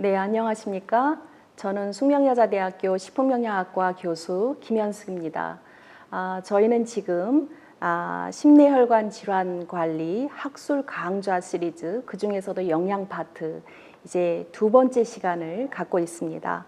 네, 안녕하십니까? 저는 숙명여자대학교 식품영양학과 교수 김현숙입니다. 저희는 지금 심내혈관 질환 관리 학술 강좌 시리즈, 그 중에서도 영양 파트 이제 두 번째 시간을 갖고 있습니다.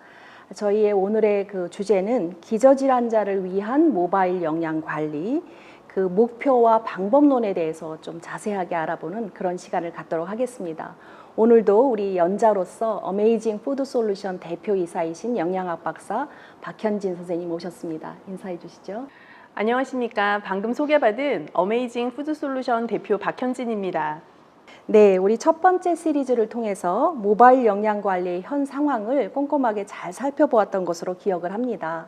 저희의 오늘의 그 주제는 기저질환자를 위한 모바일 영양 관리, 그 목표와 방법론에 대해서 좀 자세하게 알아보는 그런 시간을 갖도록 하겠습니다. 오늘도 우리 연자로서 어메이징 푸드 솔루션 대표이사이신 영양학 박사 박현진 선생님 오셨습니다. 인사해 주시죠. 안녕하십니까. 방금 소개받은 어메이징 푸드 솔루션 대표 박현진입니다. 네, 우리 첫 번째 시리즈를 통해서 모바일 영양 관리의 현 상황을 꼼꼼하게 잘 살펴보았던 것으로 기억을 합니다.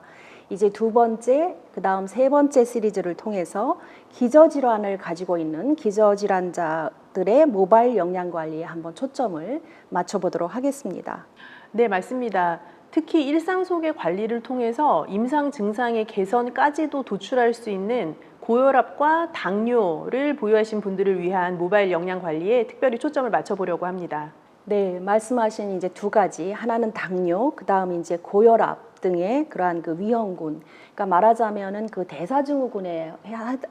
이제 두 번째, 그 다음 세 번째 시리즈를 통해서 기저질환을 가지고 있는 기저질환자들의 모바일 영양 관리에 한번 초점을 맞춰보도록 하겠습니다. 네, 맞습니다. 특히 일상 속의 관리를 통해서 임상 증상의 개선까지도 도출할 수 있는 고혈압과 당뇨를 보유하신 분들을 위한 모바일 영양 관리에 특별히 초점을 맞춰보려고 합니다. 네, 말씀하신 이제 두 가지, 하나는 당뇨, 그 다음 이제 고혈압 등의 그러한 그 위험군, 그러니까 말하자면은 그 대사증후군에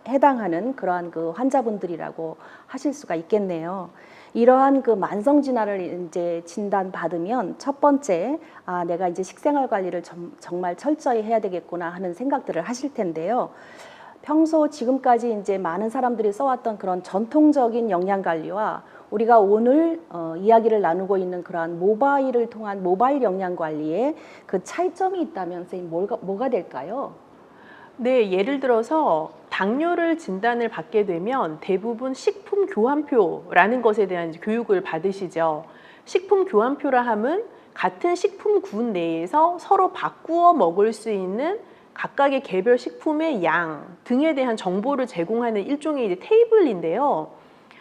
해당하는 그러한 그 환자분들이라고 하실 수가 있겠네요. 이러한 그 만성 질환을 이제 진단받으면 첫 번째, 내가 이제 식생활 관리를 정말 철저히 해야 되겠구나 하는 생각들을 하실 텐데요. 평소 지금까지 이제 많은 사람들이 써왔던 그런 전통적인 영양 관리와 우리가 오늘 이야기를 나누고 있는 그러한 모바일을 통한 모바일 영양 관리에 그 차이점이 있다면 선생님 뭐가 될까요? 네, 예를 들어서 당뇨를 진단을 받게 되면 대부분 식품 교환표라는 것에 대한 교육을 받으시죠. 식품 교환표라 함은 같은 식품군 내에서 서로 바꾸어 먹을 수 있는 각각의 개별 식품의 양 등에 대한 정보를 제공하는 일종의 이제 테이블인데요.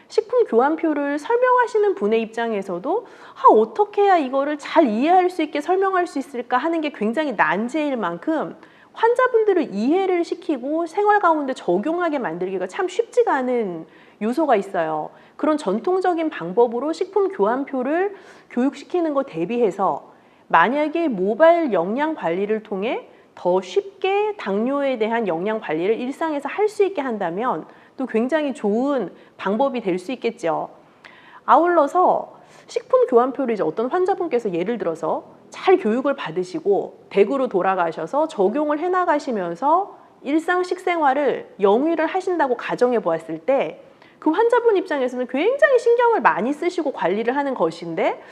식품 교환표를 설명하시는 분의 입장에서도 어떻게 해야 이거를 잘 이해할 수 있게 설명할 수 있을까 하는 게 굉장히 난제일 만큼 환자분들을 이해를 시키고 생활 가운데 적용하게 만들기가 참 쉽지가 않은 요소가 있어요. 그런 전통적인 방법으로 식품 교환표를 교육시키는 것 대비해서 만약에 모바일 영양 관리를 통해 더 쉽게 당뇨에 대한 영양 관리를 일상에서 할 수 있게 한다면 또 굉장히 좋은 방법이 될 수 있겠죠. 아울러서 식품 교환표를 이제 어떤 환자분께서 예를 들어서 잘 교육을 받으시고 댁으로 돌아가셔서 적용을 해나가시면서 일상 식생활을 영위를 하신다고 가정해 보았을 때 그 환자분 입장에서는 굉장히 신경을 많이 쓰시고 관리를 하는 것인데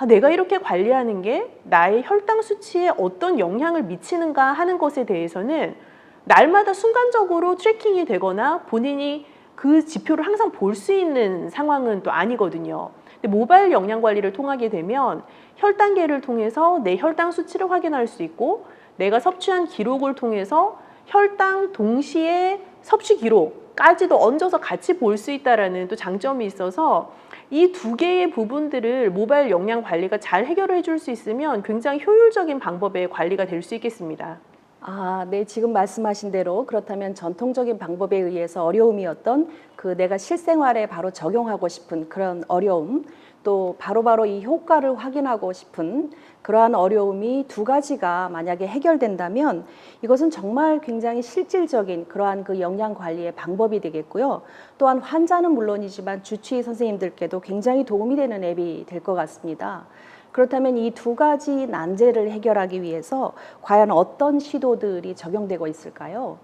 내가 이렇게 관리하는 게 나의 혈당 수치에 어떤 영향을 미치는가 하는 것에 대해서는 날마다 순간적으로 트래킹이 되거나 본인이 그 지표를 항상 볼 수 있는 상황은 또 아니거든요. 근데 모바일 영양 관리를 통하게 되면 혈당계를 통해서 내 혈당 수치를 확인할 수 있고 내가 섭취한 기록을 통해서 혈당 동시에 섭취 기록까지도 얹어서 같이 볼 수 있다는 또 장점이 있어서 이 두 개의 부분들을 모바일 영양 관리가 잘 해결해 줄 수 있으면 굉장히 효율적인 방법의 관리가 될 수 있겠습니다. 네, 지금 말씀하신 대로 그렇다면 전통적인 방법에 의해서 어려움이었던 그 내가 실생활에 바로 적용하고 싶은 그런 어려움, 또 바로바로 이 효과를 확인하고 싶은 그러한 어려움이 두 가지가 만약에 해결된다면 이것은 정말 굉장히 실질적인 그러한 그 영양 관리의 방법이 되겠고요. 또한 환자는 물론이지만 주치의 선생님들께도 굉장히 도움이 되는 앱이 될 것 같습니다. 그렇다면 이 두 가지 난제를 해결하기 위해서 과연 어떤 시도들이 적용되고 있을까요?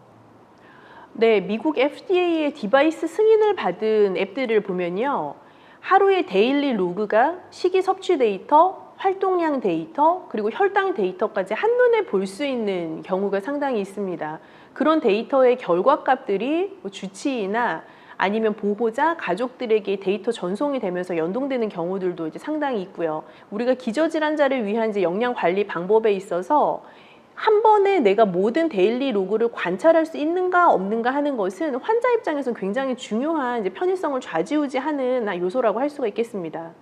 네, 미국 FDA의 디바이스 승인을 받은 앱들을 보면요. 하루의 데일리 로그가 식이 섭취 데이터, 활동량 데이터, 그리고 혈당 데이터까지 한눈에 볼 수 있는 경우가 상당히 있습니다. 그런 데이터의 결과값들이 주치의나 아니면 보호자, 가족들에게 데이터 전송이 되면서 연동되는 경우들도 이제 상당히 있고요. 우리가 기저질환자를 위한 이제 영양 관리 방법에 있어서 한 번에 내가 모든 데일리 로그를 관찰할 수 있는가 없는가 하는 것은 환자 입장에서는 굉장히 중요한 이제 편의성을 좌지우지하는 요소라고 할 수가 있겠습니다.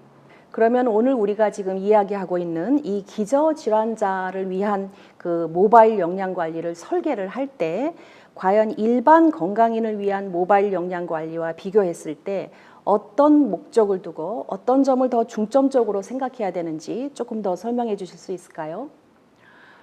그러면 오늘 우리가 지금 이야기하고 있는 이 기저질환자를 위한 그 모바일 영양 관리를 설계를 할 때 과연 일반 건강인을 위한 모바일 영양 관리와 비교했을 때 어떤 목적을 두고 어떤 점을 더 중점적으로 생각해야 되는지 조금 더 설명해 주실 수 있을까요?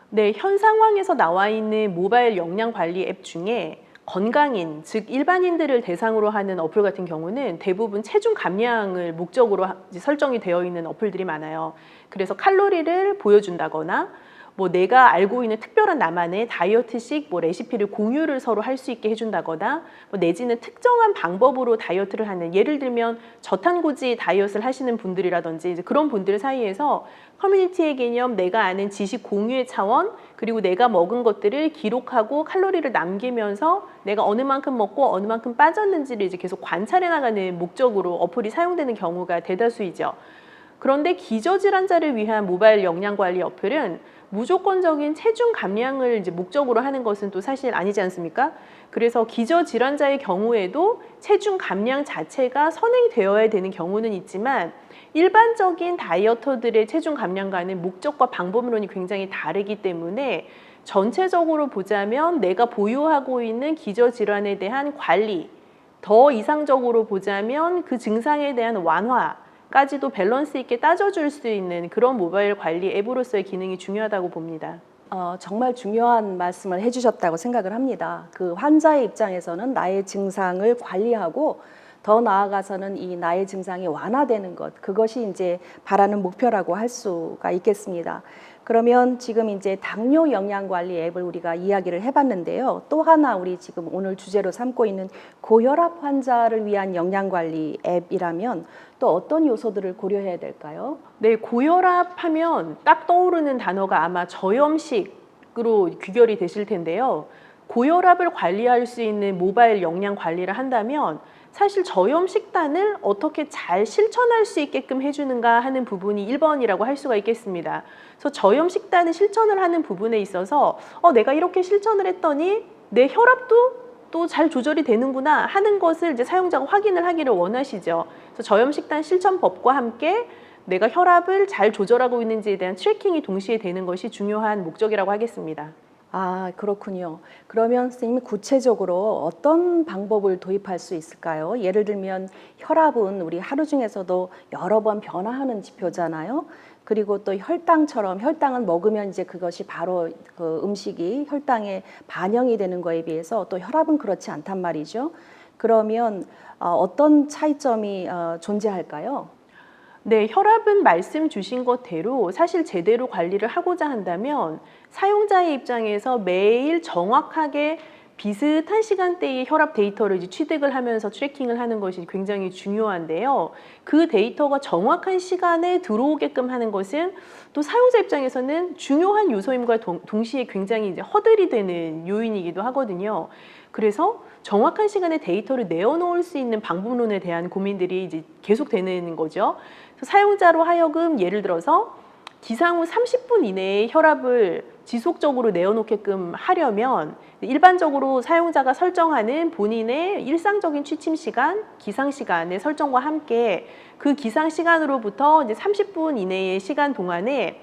네, 현 상황에서 나와 있는 모바일 영양 관리 앱 중에 건강인, 즉 일반인들을 대상으로 하는 어플 같은 경우는 대부분 체중 감량을 목적으로 설정이 되어 있는 어플들이 많아요. 그래서 칼로리를 보여준다거나 뭐 내가 알고 있는 특별한 나만의 다이어트식 뭐 레시피를 공유를 서로 할 수 있게 해준다거나 뭐 내지는 특정한 방법으로 다이어트를 하는, 예를 들면 저탄고지 다이어트를 하시는 분들이라든지 이제 그런 분들 사이에서 커뮤니티의 개념, 내가 아는 지식 공유의 차원, 그리고 내가 먹은 것들을 기록하고 칼로리를 남기면서 내가 어느 만큼 먹고 어느 만큼 빠졌는지를 이제 계속 관찰해 나가는 목적으로 어플이 사용되는 경우가 대다수이죠. 그런데 기저질환자를 위한 모바일 영양관리 어플은 무조건적인 체중 감량을 이제 목적으로 하는 것은 또 사실 아니지 않습니까? 그래서 기저질환자의 경우에도 체중 감량 자체가 선행되어야 되는 경우는 있지만 일반적인 다이어터들의 체중 감량과는 목적과 방법론이 굉장히 다르기 때문에 전체적으로 보자면 내가 보유하고 있는 기저질환에 대한 관리, 더 이상적으로 보자면 그 증상에 대한 완화, 까지도 밸런스 있게 따져줄 수 있는 그런 모바일 관리 앱으로서의 기능이 중요하다고 봅니다. 정말 중요한 말씀을 해주셨다고 생각을 합니다. 그 환자의 입장에서는 나의 증상을 관리하고 더 나아가서는 이 나의 증상이 완화되는 것, 그것이 이제 바라는 목표라고 할 수가 있겠습니다. 그러면 지금 이제 당뇨 영양관리 앱을 우리가 이야기를 해봤는데요. 또 하나 우리 지금 오늘 주제로 삼고 있는 고혈압 환자를 위한 영양관리 앱이라면 또 어떤 요소들을 고려해야 될까요? 네, 고혈압 하면 딱 떠오르는 단어가 아마 저염식으로 귀결이 되실 텐데요. 고혈압을 관리할 수 있는 모바일 영양 관리를 한다면 사실 저염 식단을 어떻게 잘 실천할 수 있게끔 해주는가 하는 부분이 1번이라고 할 수가 있겠습니다. 그래서 저염 식단을 실천을 하는 부분에 있어서 내가 이렇게 실천을 했더니 내 혈압도 또 잘 조절이 되는구나 하는 것을 이제 사용자가 확인을 하기를 원하시죠. 그래서 저염 식단 실천법과 함께 내가 혈압을 잘 조절하고 있는지에 대한 트래킹이 동시에 되는 것이 중요한 목적이라고 하겠습니다. 아, 그렇군요. 그러면 선생님 구체적으로 어떤 방법을 도입할 수 있을까요? 예를 들면 혈압은 우리 하루 중에서도 여러 번 변화하는 지표잖아요. 그리고 또 혈당처럼 혈당은 먹으면 이제 그것이 바로 그 음식이 혈당에 반영이 되는 거에 비해서 또 혈압은 그렇지 않단 말이죠. 그러면 어떤 차이점이 존재할까요? 네, 혈압은 말씀 주신 것대로 사실 제대로 관리를 하고자 한다면 사용자의 입장에서 매일 정확하게 비슷한 시간대의 혈압 데이터를 이제 취득을 하면서 트래킹을 하는 것이 굉장히 중요한데요. 그 데이터가 정확한 시간에 들어오게끔 하는 것은 또 사용자 입장에서는 중요한 요소임과 동시에 굉장히 이제 허들이 되는 요인이기도 하거든요. 그래서 정확한 시간에 데이터를 내어놓을 수 있는 방법론에 대한 고민들이 이제 계속되는 거죠. 그래서 사용자로 하여금 예를 들어서 기상 후 30분 이내에 혈압을 지속적으로 내어놓게끔 하려면 일반적으로 사용자가 설정하는 본인의 일상적인 취침 시간, 기상 시간의 설정과 함께 그 기상 시간으로부터 이제 30분 이내의 시간 동안에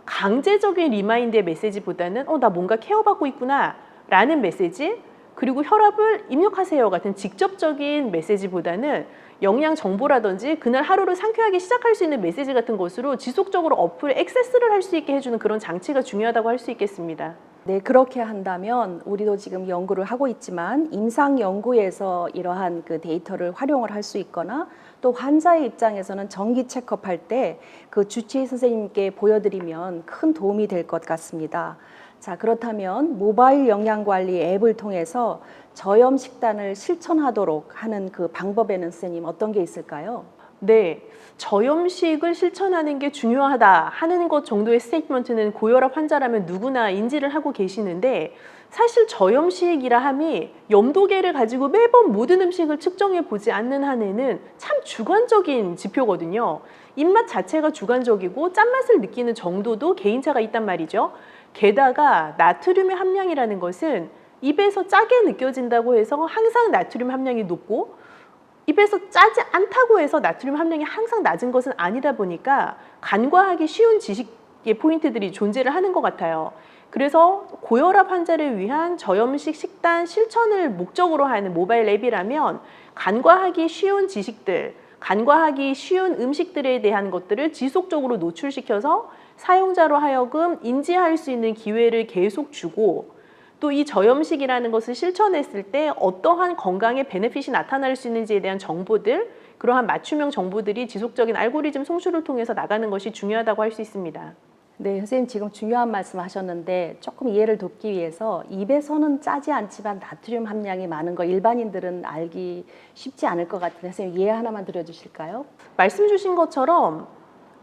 강제적인 리마인드의 메시지보다는 나 뭔가 케어받고 있구나 라는 메시지, 그리고 혈압을 입력하세요 같은 직접적인 메시지보다는 영양 정보라든지 그날 하루를 상쾌하게 시작할 수 있는 메시지 같은 것으로 지속적으로 어플에 액세스를 할 수 있게 해주는 그런 장치가 중요하다고 할 수 있겠습니다. 네, 그렇게 한다면 우리도 지금 연구를 하고 있지만 임상 연구에서 이러한 그 데이터를 활용을 할 수 있거나 또 환자의 입장에서는 정기 체크업할 때 그 주치의 선생님께 보여드리면 큰 도움이 될 것 같습니다. 자, 그렇다면 모바일 영양관리 앱을 통해서 저염 식단을 실천하도록 하는 그 방법에는 선생님 어떤 게 있을까요? 네, 저염식을 실천하는 게 중요하다 하는 것 정도의 스테이트먼트는 고혈압 환자라면 누구나 인지를 하고 계시는데 사실 저염식이라 함이 염도계를 가지고 매번 모든 음식을 측정해 보지 않는 한에는 참 주관적인 지표거든요. 입맛 자체가 주관적이고 짠맛을 느끼는 정도도 개인차가 있단 말이죠. 게다가 나트륨의 함량이라는 것은 입에서 짜게 느껴진다고 해서 항상 나트륨 함량이 높고 입에서 짜지 않다고 해서 나트륨 함량이 항상 낮은 것은 아니다 보니까 간과하기 쉬운 지식의 포인트들이 존재를 하는 것 같아요. 그래서 고혈압 환자를 위한 저염식 식단 실천을 목적으로 하는 모바일 앱이라면 간과하기 쉬운 지식들, 간과하기 쉬운 음식들에 대한 것들을 지속적으로 노출시켜서 사용자로 하여금 인지할 수 있는 기회를 계속 주고, 또 이 저염식이라는 것을 실천했을 때 어떠한 건강의 베네핏이 나타날 수 있는지에 대한 정보들, 그러한 맞춤형 정보들이 지속적인 알고리즘 송출을 통해서 나가는 것이 중요하다고 할 수 있습니다. 네, 선생님 지금 중요한 말씀 하셨는데 조금 이해를 돕기 위해서 입에서는 짜지 않지만 나트륨 함량이 많은 거 일반인들은 알기 쉽지 않을 것 같은데 선생님 이해 하나만 드려주실까요? 말씀 주신 것처럼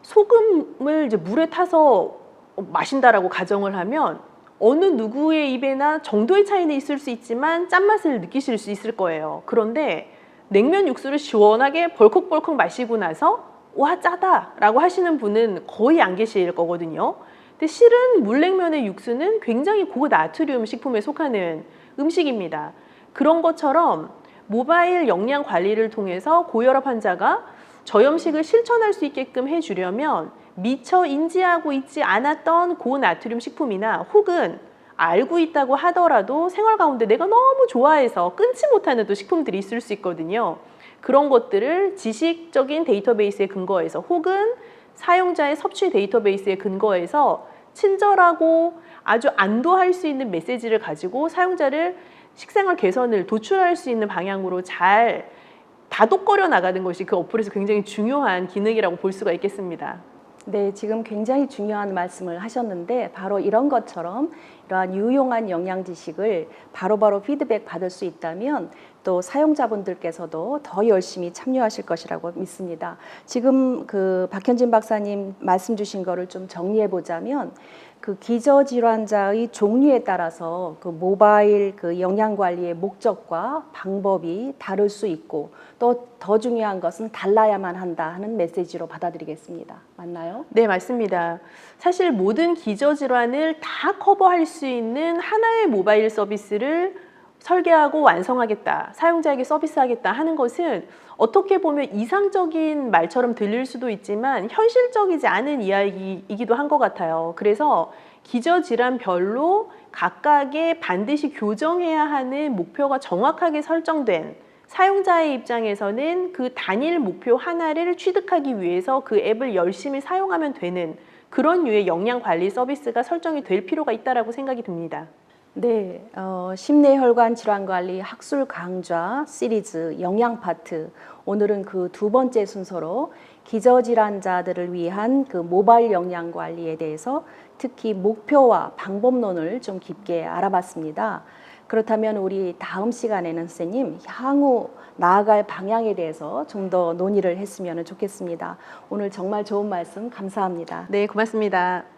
소금을 이제 물에 타서 마신다라고 가정을 하면 어느 누구의 입에나 정도의 차이는 있을 수 있지만 짠맛을 느끼실 수 있을 거예요. 그런데 냉면 육수를 시원하게 벌컥벌컥 마시고 나서 와 짜다라고 하시는 분은 거의 안 계실 거거든요. 근데 실은 물냉면의 육수는 굉장히 고나트륨 식품에 속하는 음식입니다. 그런 것처럼 모바일 영양 관리를 통해서 고혈압 환자가 저염식을 실천할 수 있게끔 해주려면 미처 인지하고 있지 않았던 고나트륨 식품이나 혹은 알고 있다고 하더라도 생활 가운데 내가 너무 좋아해서 끊지 못하는 또 식품들이 있을 수 있거든요. 그런 것들을 지식적인 데이터베이스에 근거해서 혹은 사용자의 섭취 데이터베이스에 근거해서 친절하고 아주 안도할 수 있는 메시지를 가지고 사용자를 식생활 개선을 도출할 수 있는 방향으로 잘 다독거려 나가는 것이 그 어플에서 굉장히 중요한 기능이라고 볼 수가 있겠습니다. 네, 지금 굉장히 중요한 말씀을 하셨는데 바로 이런 것처럼 이러한 유용한 영양 지식을 바로바로 피드백 받을 수 있다면 또 사용자분들께서도 더 열심히 참여하실 것이라고 믿습니다. 지금 그 박현진 박사님 말씀 주신 거를 좀 정리해 보자면 그 기저질환자의 종류에 따라서 그 모바일 그 영양 관리의 목적과 방법이 다를 수 있고 또 더 중요한 것은 달라야만 한다 하는 메시지로 받아들이겠습니다. 맞나요? 네, 맞습니다. 사실 모든 기저질환을 다 커버할 수 있는 하나의 모바일 서비스를 설계하고 완성하겠다, 사용자에게 서비스하겠다 하는 것은 어떻게 보면 이상적인 말처럼 들릴 수도 있지만 현실적이지 않은 이야기이기도 한 것 같아요. 그래서 기저질환별로 각각의 반드시 교정해야 하는 목표가 정확하게 설정된, 사용자의 입장에서는 그 단일 목표 하나를 취득하기 위해서 그 앱을 열심히 사용하면 되는 그런 류의 영양 관리 서비스가 설정이 될 필요가 있다고 생각이 듭니다. 네, 심내혈관 질환 관리 학술 강좌 시리즈 영양 파트, 오늘은 그 두 번째 순서로 기저질환자들을 위한 그 모바일 영양 관리에 대해서 특히 목표와 방법론을 좀 깊게 알아봤습니다. 그렇다면 우리 다음 시간에는 선생님 향후 나아갈 방향에 대해서 좀 더 논의를 했으면 좋겠습니다. 오늘 정말 좋은 말씀 감사합니다. 네, 고맙습니다.